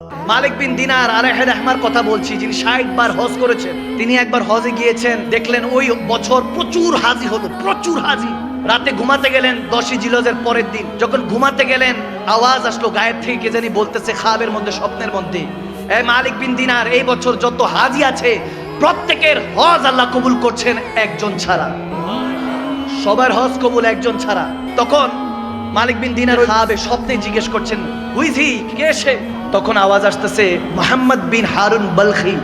মালিক বিন দিনার আলাইহি রাহমার কথা বলছি, যিনি ৬০ বার হজ করেছেন। তিনি একবার হজে গিয়েছেন, দেখলেন ওই বছর প্রচুর হাজি হলো, প্রচুর হাজি। রাতে ঘুমাতে গেলেন ১০ই জিলহজের পরের দিন। যখন ঘুমাতে গেলেন আওয়াজ আসলো গায়েব থেকে, কে জানি বলতেছে খাবের মধ্যে, স্বপ্নের মধ্যে, এ মালিক বিন দিনার, এই বছর যত হাজি আছে প্রত্যেকের হজ আল্লাহ কবুল করছেন একজন ছাড়া। সবার হজ কবুল একজন ছাড়া। তখন মালিক বিন দিনার খাবে স্বপ্নে জিজ্ঞেস করছেন, হুইজ হি, কে সে? তখন আওয়াজ আসতেছে মুহাম্মদ বিন হারুন বলখি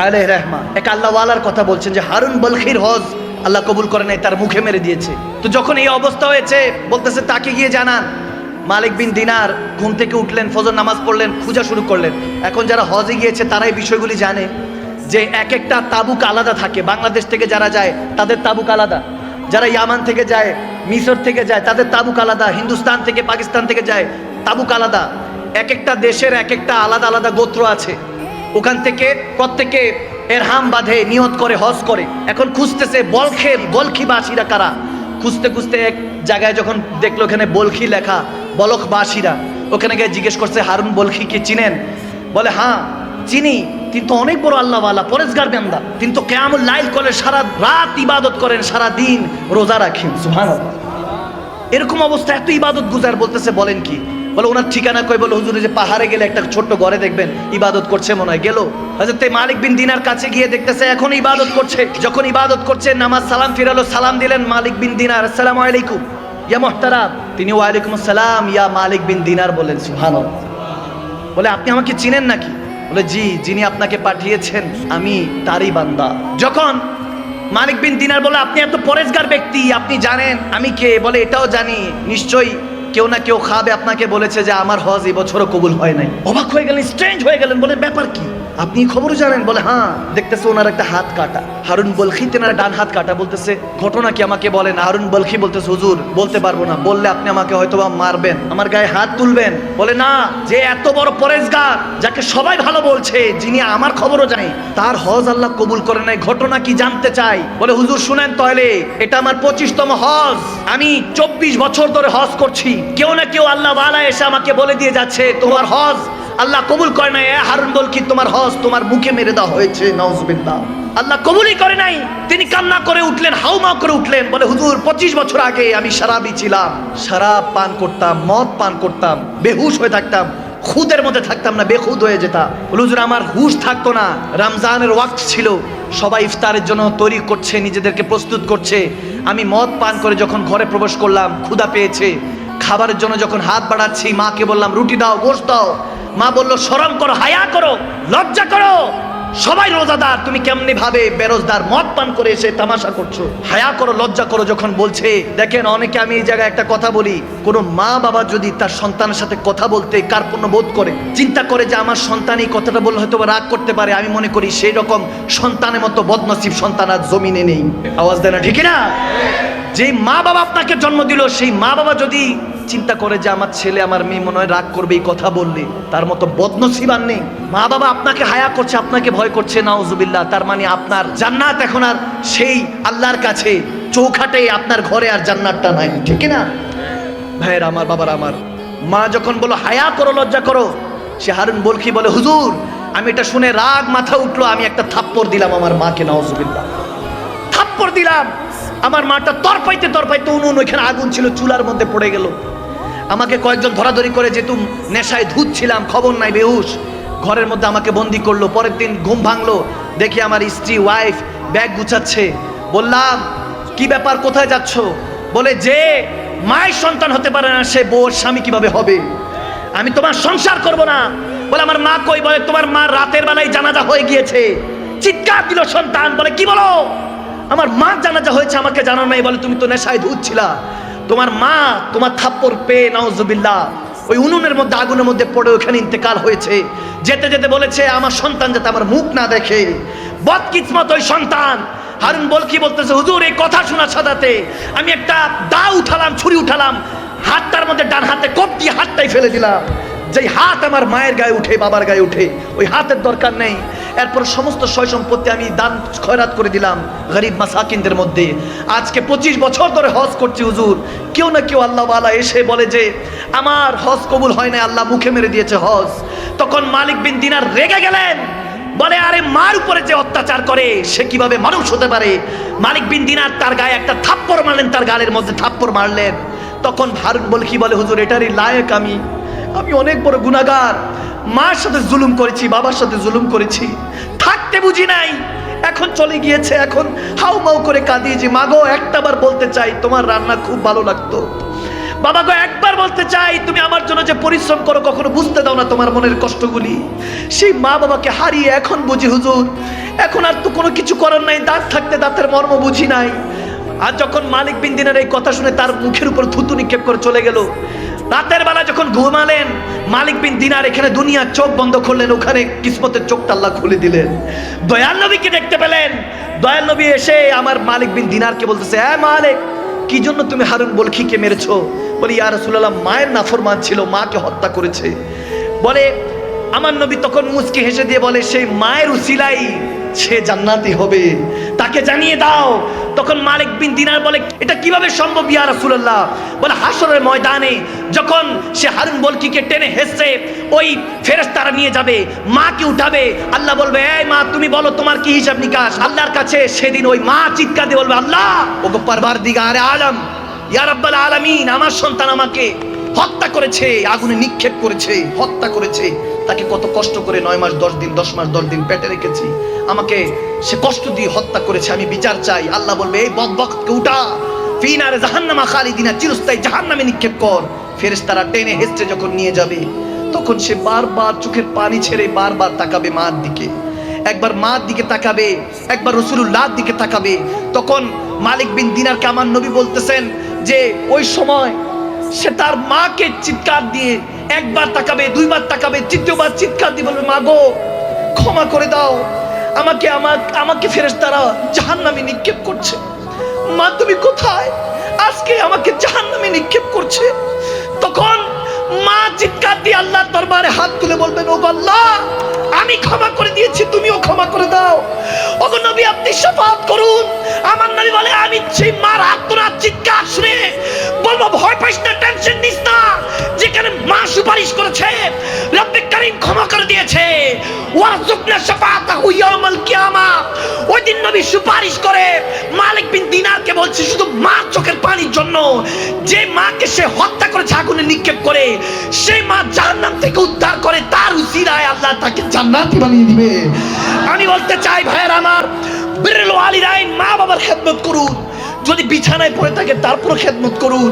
আলাইহির রাহমা। এক আল্লাহওয়ালার কথা বলছেন যে হারুন বলখির হজ আল্লাহ কবুল করে নাই, তার মুখে মেরে দিয়েছে। তো যখন এই অবস্থা হয়েছে বলতেছে তাকে গিয়ে জানান। মালিক বিন দিনার ঘুম থেকে উঠলেন, ফজর নামাজ পড়লেন, খোঁজা শুরু করলেন। এখন যারা হজে গিয়েছে তারা এই বিষয়গুলি জানে যে এক একটা তাবুক আলাদা থাকে। বাংলাদেশ থেকে যারা যায় তাদের তাবুক আলাদা, যারা ইয়ামান থেকে যায়, মিশর থেকে যায়, তাদের তাবুক আলাদা, হিন্দুস্তান থেকে পাকিস্তান থেকে যায় তাবুক আলাদা। এক একটা দেশের এক একটা আলাদা আলাদা গোত্র আছে। ওখান থেকে প্রত্যেকে এরহাম বাঁধে, নিয়ত করে হজ করে। এখন খুঁজতেছে বলখিবাসীরা কারা। খুঁজতে খুঁজতে এক জায়গায় যখন দেখলো ওখানে বলখি লেখা, বলখবাসীরা, ওখানে গিয়ে জিজ্ঞেস করছে হারুন বলখিকে চিনেন? বলে হ্যাঁ চিনি, কিন্তু অনেক বড় আল্লাহওয়ালা, পরেজগার বান্দা। তিনি তো কিয়ামুল লাইল করে সারা রাত ইবাদত করেন, সারা দিন রোজা রাখেন। সুবহানাল্লাহ। এরকম অবস্থা, এত ইবাদত গুজার। বলতেছে বলেন কি? বলে ওনার ঠিকানা কই? বলে হুজুর যে পাহাড়ে গেলে একটা ছোট্ট ঘরে দেখবেন ইবাদত করছে মনে হয়। গেল হযরত মালিক বিন দিনার কাছে গিয়ে দেখতেছে এখন ইবাদত করছে। যখন ইবাদত করছে নামাজ সালাম ফিরালো, সালাম দিলেন মালিক বিন দিনার, আসসালামু আলাইকুম ইয়া মুহতারাম। তিনি ওয়ালাইকুম আসসালাম ইয়া মালিক বিন দিনার বলেন। সুবহানাল্লাহ। বলে আপনি আমাকে চিনেন নাকি? বলে জি, যিনি আপনাকে পাঠিয়েছেন আমি তারই বান্দা। যখন মালিক বিন দিনার বলে আপনি এত পরেজগার ব্যক্তি, আপনি জানেন আমি কে? বলে এটাও জানি, নিশ্চয়ই কেউ না কেউ খাবে আপনাকে বলেছে যে আমার হজ এই বছরও কবুল হয় নাই। অবাক হয়ে গেলেন, স্ট্রেঞ্জ হয়ে গেলেন। বলে ব্যাপার কি? আপনি খবরও জানেন? বলে হ্যাঁ। দেখতেছে ওনার একটা হাত কাটা, হারুন বলখি তেনার ডান হাত কাটা। বলতেছে ঘটনা কি আমাকে বলেন। হারুন বলখি বলতেছে হুজুর বলতে পারবো না, বললে আপনি আমাকে হয়তো মারবেন, আমার গায়ে হাত তুলবেন। বলে না, যে এত বড় পরেজগার, যাকে সবাই ভালো বলছে, যিনি আমার খবরও জানে, তার হজ আল্লাহ কবুল করে নাই, ঘটনা কি জানতে চাই। বলে হুজুর শুনেন তাহলে, এটা আমার 25তম হজ। আমি 24 বছর ধরে হজ করছি। কেউ না কেউ আল্লাহ ওয়ালা এসে আমাকে বলে দিয়ে যাচ্ছে তোমার হজ আল্লাহ কবুল করে নাই। হারুন বলখি তোমার হজ তোমার মুখে মেরে দেওয়া হয়েছে, নাউজুবিল্লাহ, আল্লাহ কবুলই করে নাই। তিনি কান্না করে উঠলেন, হাউমা করে উঠলেন। বলে হুজুর 25 বছর আগে আমি শরাবী ছিলাম, শরাব পান করতাম, মদ পান করতাম, বেহুশ হয়ে থাকতাম, খুদের মধ্যে থাকতাম না, বেখুদ হয়ে যেতাম। বলে হুজুর আমার হুশ থাকতো না। রমজানের ওয়াক্ত ছিল, সবাই ইফতারের জন্য তৈরি করছে, নিজেদেরকে প্রস্তুত করছে। আমি মদ পান করে যখন ঘরে প্রবেশ করলাম, ক্ষুধা পেয়েছে, খাবারের জন্য যখন হাত বাড়াচ্ছি, মাকে বললাম রুটি দাও, গোশত দাও। মা বলল শরম করো, হায়া করো, লজ্জা করো, সবাই রোজাদার, তুমি কেমনি ভাবে বেরোজদার মদ পান করে এসে তামাশা করছো? হায়া করো, লজ্জা করো। যখন বলছে, দেখেন অনেকে, আমি এই জায়গায় একটা কথা বলি, কোনো মা বাবা যদি তার সন্তানের সাথে কথা বলতে কার্পণ্য বোধ করে, চিন্তা করে যে আমার সন্তান এই কথাটা বললে হয়তো রাগ করতে পারে, আমি মনে করি সেই রকম সন্তানের মতো বদনসিব সন্তান আর জমিনে নেই। আওয়াজ দেয় না? ঠিক না? যে মা বাবা আপনাকে জন্ম দিল, সেই মা বাবা যদি চিন্তা করে যে আমার ছেলে আমার মেয়ে মনে হয় রাগ করবে এই কথা বললে, তার মতো বদনসিব আর নেই। মা বাবা আপনাকে হায়া করছে, আপনাকে ভয় করছে, নাউজুবিল্লাহ, তার মানে আপনার জান্নাত এখন আর সেই আল্লাহর কাছে চৌখাটে, আপনার ঘরে আর জান্নাতটা নাই। ঠিক না ভাইয়ের আমার, বাবার আমার? মা যখন বলো হায়া করো, লজ্জা করো, সে হারুন বলখি বলে হুজুর আমি এটা শুনে রাগ মাথা উঠলো, আমি একটা থাপ্পড় দিলাম আমার মাকে, নাউজুবিল্লাহ, থাপ্পড় দিলাম। আমার মাটা তরপাইতে তরপাইতে উনুন, ওইখানে আগুন ছিল, চুলার মধ্যে পড়ে গেল। আমাকে কয়েকজন ধরাধরি করে, যেহেতু নেশায় ধুত ছিলাম, খবর নাই, বেহুশ, ঘরের মধ্যে আমাকে বন্দি করলো। পরের দিন ঘুম ভাঙলো, দেখি আমার স্ত্রী ওয়াইফ ব্যাগ গুছাচ্ছে। বললাম কি ব্যাপার, কোথায় যাচ্ছ? বলে যে মায়ের সন্তান হতে পারে না, সে বউর স্বামী কিভাবে হবে? আমি তোমার সংসার করব না। বলে আমার মা কই? বলে তোমার মা রাতের বেলায় জানাজা হয়ে গিয়েছে। চিৎকার দিল সন্তান। বলে কি বলো? আমার মা জানাজা হয়েছে, আমাকে জানানো নাই। বলে তুমি তো নেশায় ধুত ছিলা, তোমার মা তোমার থাপ্পড় পেয়ে নাউজুবিল্লাহ ওই উনুনের মধ্যে, আগুনের মধ্যে পড়ে ওখানে ইন্তেকাল হয়েছে। যেতে যেতে বলেছে আমার সন্তান যাতে আমার মুখ না দেখে। বদকিসমত ওই সন্তান। হারুন বলখি বলতেছে হুজুর এই কথা শোনার সাথে আমি একটা দা উঠালাম, ছুরি উঠালাম, হাতটার মধ্যে ডান হাতে কোপ দিয়ে হাতটাই ফেলে দিলাম। যেই হাত আমার মায়ের গায়ে উঠে, বাবার গায়ে উঠে, ওই হাতের দরকার নেই। এরপর সমস্ত সয় সম্পত্তি আমি দান খয়রাত করে দিলাম গরিব মাসাকিনদের মধ্যে। আজকে 25 বছর ধরে হজ করছি হুজুর, কেউ না কেউ আল্লাহওয়ালা এসে বলে যে আমার হজ কবুল হয় না, আল্লাহ মুখে মেরে দিয়েছে হজ। তখন মালিক বিন দিনার রেগে গেলেন, বলে আরে মার উপরে যে অত্যাচার করে সে কিভাবে মানুষ হতে পারে। মালিক বিন দিনার তার গায়ে একটা থাপ্পড় মারলেন, তার গালের মধ্যে থাপ্পড় মারলেন। তখন হারুন বলকি বলে হুজুর এটারই লায়েক আমি অনেক বড় গুনাহগার, মার সাথে জুলুম করেছি, বাবার সাথে জুলুম করেছি, থাকতে বুঝি নাই, এখন চলে গিয়েছে, এখন হাউ মাউ করে কাঁদিয়েছি। মাগো একটাবার বলতে চাই তোমার রান্না খুব ভালো লাগতো, বাবা গো একবার বলতে চাই তুমি আমার জন্য যে পরিশ্রম করো কখনো বুঝতে দাও না তোমার মনের কষ্টগুলি। সেই মা বাবাকে হারিয়ে এখন বুঝি হুজুর, এখন আর তো কোনো কিছু করার নাই, দাঁত থাকতে দাঁতের মর্ম বুঝি নাই। আর যখন মালিক বিন দিনার এই কথা শুনে তার মুখের উপর থুতু নিক্ষেপ করে চলে গেল। রাতের বেলা যখন ঘুমালেন মালিক বিন দিনার এখানে দুনিয়ার চোখ বন্ধ করলেন, ওখানে কিসমতের চোখটা আল্লাহ খুলে দিলেন। দয়াল নবীকে দেখতে পেলেন। দয়াল নবী এসে আমার মালিক বিন দিনারকে বলতেছে, হ্যাঁ মালিক, কি জন্য তুমি হারুন বলখিকে মেরেছো? বলি ইয়া রাসূলুল্লাহ, মায়ের নাফরমান ছিল, মাকে হত্যা করেছে। বলে আমার নবী তখন মুচকি হেসে দিয়ে বলে, সেই মায়ের উসিলাই সে জান্নাতি হবে, তাকে জানিয়ে দাও। তখন মালিক বিন দিনার বলে, এটা কিভাবে সম্ভব ইয়া রাসূলুল্লাহ? বলে হাসরের ময়দানে যখন সে হারুন বলকিকে টেনে হেসে ওই ফেরেশতারা নিয়ে যাবে, মাকে উঠাবে, আল্লাহ বলবে এই মা তুমি বলো তোমার কি হিসাব নিকাশ। আল্লাহর কাছে সেদিন ওই মা চিৎকার দিয়ে বলবে, আল্লাহ ওগো পারওয়ারদিগারে আলম, ইয়া রাব্বাল আলামিন, আমার সন্তান আমাকে হত্যা করেছে, আগুনে নিক্ষেপ করেছে, হত্যা করেছে, তাকে কত কষ্ট করে 9 মাস 10 দিন 10 মাস 10 দিন পেটে রেখেছি, আমাকে সে কষ্ট দিয়ে হত্যা করেছে, আমি বিচার চাই। আল্লাহ বলবে এই বদবখতকে উঠা, ফিনারে জাহান্নামা খালিদিনা, চিরস্থায়ী জাহান্নামে নিক্ষেপ কর। ফেরেশতারা টেনে হেসে যখন নিয়ে যাবে তখন সে বারবার চোখের পানি ছেড়ে বারবার তাকাবে মার দিকে, একবার মার দিকে তাকাবে, একবার রাসূলুল্লাহর দিকে তাকাবে। তখন মালিক বিন দিনারকে আমার নবী বলতেছেন যে ওই সময় সে তার মাকে চিৎকার দিয়ে একবার তাকাবে, দুইবার তাকাবে, তৃতীয়বার চিৎকার দিয়ে বলবে, মা গো ক্ষমা করে দাও আমাকে, আমাকে ফেরেশতারা জাহান্নামে নিক্ষেপ করছে। মা তুমি কোথায়? আজকে আমাকে জাহান্নামে নিক্ষেপ করছে। তখন মা চিৎকার দিয়ে আল্লাহর দরবারে হাত তুলে বলবেন, ওগো আল্লাহ আমি ক্ষমা করে দিয়েছি, তুমিও ক্ষমা করে দাও। ওগো নবী আপনি শাফাআত করুন। আমার নবী বলে আমি সেই মার আর্তনাদ চিৎকার শুনে বলবো, ভয় পাইস না, টেনশন নিস না, যেখানে মা সুপারিশ করেছে রব্বে কারীম ক্ষমা করে দিয়েছে, ওয়ারযুকনা শাফাআতাহু ইয়াউমাল কিয়ামা। ওই দিন নবী সুপারিশ করে মালিক বিন দিনারকে বলছে শুধু মা চোখের পানির জন্য, যে মাকে সে হত্যা করেছে আগুনে নিক্ষেপ করে, সেই মা জাহান্নাম থেকে উদ্ধার করে, তার উসিলায় আল্লাহ তাকে জান্নাতি বানিয়ে দিবে। আমি বলতে চাই ভাইয়ের আমার, বিররুল ওয়ালিদাইন, মা বাবার খেদমত করুন, যদি বিছানায় পড়ে থাকে তারপর খেদমত করুন।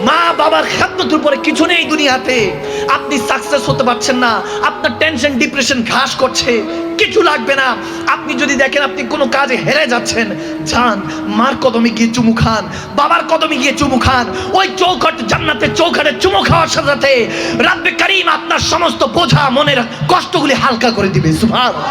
মা বাবার খেদমতের উপরে কিছু নেই দুনিয়াতে। আপনি সাকসেস হতে পারছেন না, আপনার টেনশন ডিপ্রেশন ঘাস করছে, কিছু লাগবে না। আপনি যদি দেখেন আপনি কোনো কাজে হেরে যাচ্ছেন, যান মার কদমে গিয়ে চুমু খান, বাবার কদমে গিয়ে চুমু খান। ওই চৌখট জান্নাতের চৌখটে চুমু খাওয়ার সাথে সাথে রব্বে কারীম আপনার সমস্ত বোঝা মনের কষ্টগুলি হালকা করে দিবে। সুবহানাল্লাহ।